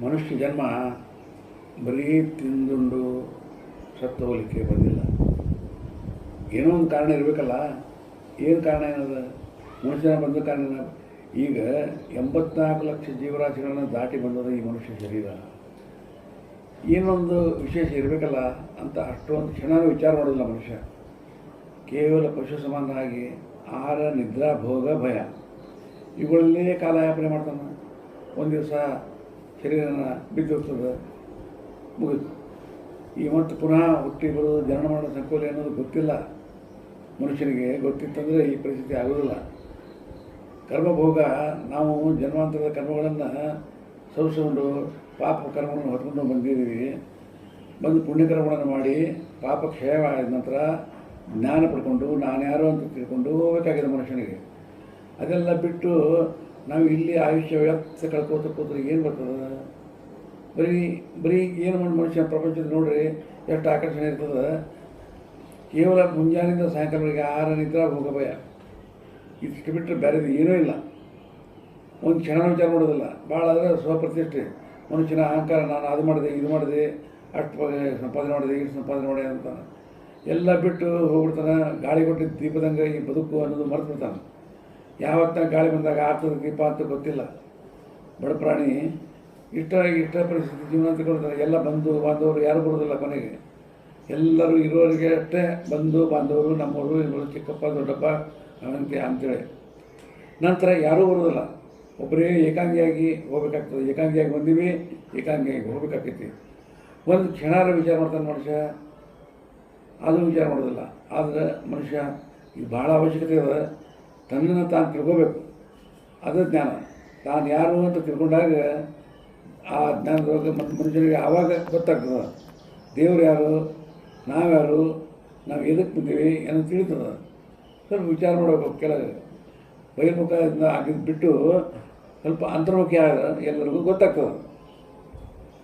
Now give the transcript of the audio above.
ಮನುಷ್ಯ ಜನ್ಮ ಬರೀ ತಿಂದುಂಡು ಸತ್ತು ಹೋಗಲಿಕ್ಕೆ ಬಂದಿಲ್ಲ. ಏನೋ ಒಂದು ಕಾರಣ ಇರಬೇಕಲ್ಲ. ಏನು ಕಾರಣ ಏನದ? ಮನುಷ್ಯನ ಬಂದ ಕಾರಣ ಈಗ 84 ಲಕ್ಷ ಜೀವರಾಶಿಗಳನ್ನು ದಾಟಿ ಬಂದದ ಈ ಮನುಷ್ಯ ಶರೀರ. ಏನೊಂದು ವಿಶೇಷ ಇರಬೇಕಲ್ಲ ಅಂತ ಅಷ್ಟೊಂದು ಕ್ಷಣವೂ ವಿಚಾರ ಮಾಡೋದಿಲ್ಲ ಮನುಷ್ಯ. ಕೇವಲ ಪಶು ಸಮಾನರಾಗಿ ಆಹಾರ, ನಿದ್ರಾ, ಭೋಗ, ಭಯ ಇವುಗಳಲ್ಲೇ ಕಾಲಯಾಪನೆ ಮಾಡ್ತಾನೆ. ಒಂದು ದಿವಸ ಶರೀರನ ಬಿದ್ದೋಗ್ತದೆ, ಮುಗಿತು. ಈ ಮತ್ತು ಪುನಃ ಹುಟ್ಟಿ ಬರೋದು, ಜನನ ಮಾಡೋ ಸಂಕೋಲೆ ಅನ್ನೋದು ಗೊತ್ತಿಲ್ಲ ಮನುಷ್ಯನಿಗೆ. ಗೊತ್ತಿತ್ತಂದರೆ ಈ ಪರಿಸ್ಥಿತಿ ಆಗೋದಿಲ್ಲ. ಕರ್ಮಭೋಗ, ನಾವು ಜನ್ಮಾಂತರದ ಕರ್ಮಗಳನ್ನು ಸವಿಸಿಕೊಂಡು ಪಾಪ ಕರ್ಮಗಳನ್ನು ಹೊತ್ಕೊಂಡು ಬಂದಿದ್ದೀವಿ. ಬಂದು ಪುಣ್ಯಕರ್ಮಗಳನ್ನು ಮಾಡಿ ಪಾಪ ಕ್ಷಯವಾದ ನಂತರ ಜ್ಞಾನ ಪಡ್ಕೊಂಡು ನಾನು ಯಾರು ಅಂತ ತಿಳ್ಕೊಂಡು ಹೋಗಬೇಕಾಗಿದೆ ಮನುಷ್ಯನಿಗೆ. ಅದೆಲ್ಲ ಬಿಟ್ಟು ನಾವು ಇಲ್ಲಿ ಆಯುಷ್ಯ ವ್ಯರ್ಥ ಕಳ್ಕೋತ ಕೂತ್ರೆ ಏನು ಬರ್ತದೆ? ಬರೀ ಏನು ಮಾಡಿ ಮನುಷ್ಯ ಪ್ರಪಂಚದ ನೋಡ್ರಿ ಎಷ್ಟು ಆಕರ್ಷಣೆ ಇರ್ತದೆ. ಕೇವಲ ಮುಂಜಾನೆಯಿಂದ ಸಾಯಂಕಾಲವರೆಗೆ ಆಹಾರ, ನಿದ್ರಾ, ಭೋಗ, ಭಯ ಇಷ್ಟು ಬಿಟ್ಟರೆ ಬೇರೆದು ಏನೂ ಇಲ್ಲ. ಒಂದು ಕ್ಷಣ ವಿಚಾರ ಮಾಡೋದಿಲ್ಲ. ಭಾಳ ಆದರೆ ಸ್ವಪ್ರತಿಷ್ಠೆ, ಮನುಷ್ಯನ ಅಹಂಕಾರ, ನಾನು ಅದು ಮಾಡಿದೆ, ಇದು ಮಾಡಿದೆ, ಅಷ್ಟು ಸಂಪಾದನೆ ಮಾಡಿದೆ, ಇಷ್ಟು ಸಂಪಾದನೆ ಮಾಡಿದೆ ಅಂತ ಎಲ್ಲ ಬಿಟ್ಟು ಹೋಗ್ಬಿಡ್ತಾನೆ. ಗಾಳಿ ಕೊಟ್ಟಿದ್ದ ದೀಪದಂಗೆ ಈ ಬದುಕು ಅನ್ನೋದು ಮರೆತು ಬಿಡ್ತಾನೆ. ಯಾವತ್ತ ಗಾಳಿ ಬಂದಾಗ ಆಗ್ತದೆ ದೀಪ ಅಂತ ಗೊತ್ತಿಲ್ಲ. ಬಡ ಪ್ರಾಣಿ ಇಷ್ಟ ಪರಿಸ್ಥಿತಿ ಜೀವನ ತಗೊಳ್ತಾರೆ. ಎಲ್ಲ ಬಂಧು ಬಾಂಧವರು ಯಾರು ಬರೋದಿಲ್ಲ ಕೊನೆಗೆ. ಎಲ್ಲರೂ ಇರೋರಿಗೆ ಅಷ್ಟೇ ಬಂಧು ಬಾಂಧವರು, ನಮ್ಮವರು, ಇವರು, ಚಿಕ್ಕಪ್ಪ, ದೊಡ್ಡಪ್ಪ ಅಂತೇಳಿ. ನಂತರ ಯಾರೂ ಬರೋದಿಲ್ಲ. ಒಬ್ಬರೇ ಏಕಾಂಗಿಯಾಗಿ ಹೋಗ್ಬೇಕಾಗ್ತದೆ. ಏಕಾಂಗಿಯಾಗಿ ಬಂದೀವಿ, ಏಕಾಂಗಿಯಾಗಿ ಹೋಗ್ಬೇಕಾಗ್ತೈತಿ. ಒಂದು ಕ್ಷಣಾರ ವಿಚಾರ ಮಾಡ್ತಾನೆ ಮನುಷ್ಯ, ಅದು ವಿಚಾರ ಮಾಡೋದಿಲ್ಲ. ಆದರೆ ಮನುಷ್ಯ ಇದು ಭಾಳ ಅವಶ್ಯಕತೆ ಇದೆ. ತನ್ನನ್ನು ತಾನು ತಿಳ್ಕೋಬೇಕು. ಅದು ಜ್ಞಾನ. ತಾನು ಯಾರು ಅಂತ ತಿಳ್ಕೊಂಡಾಗ ಆ ಜ್ಞಾನದೊಳಗೆ ಮತ್ತು ಮನುಷ್ಯನಿಗೆ ಆವಾಗ ಗೊತ್ತಾಗ್ತದೆ ದೇವರು ಯಾರು, ನಾವ್ಯಾರು, ನಾವು ಎದಕ್ಕೆ ಬಂದೀವಿ ಅನ್ನೋದು ತಿಳಿತದೆ. ಸ್ವಲ್ಪ ವಿಚಾರ ಮಾಡಬೇಕು. ಕೆಳಗೆ ಬಹಿರ್ಮುಖದಿಂದ ಆಗಿದ್ದು ಬಿಟ್ಟು ಸ್ವಲ್ಪ ಅಂತರ್ಮುಖಿ ಆಗ ಎಲ್ಲರಿಗೂ ಗೊತ್ತಾಗ್ತದೆ.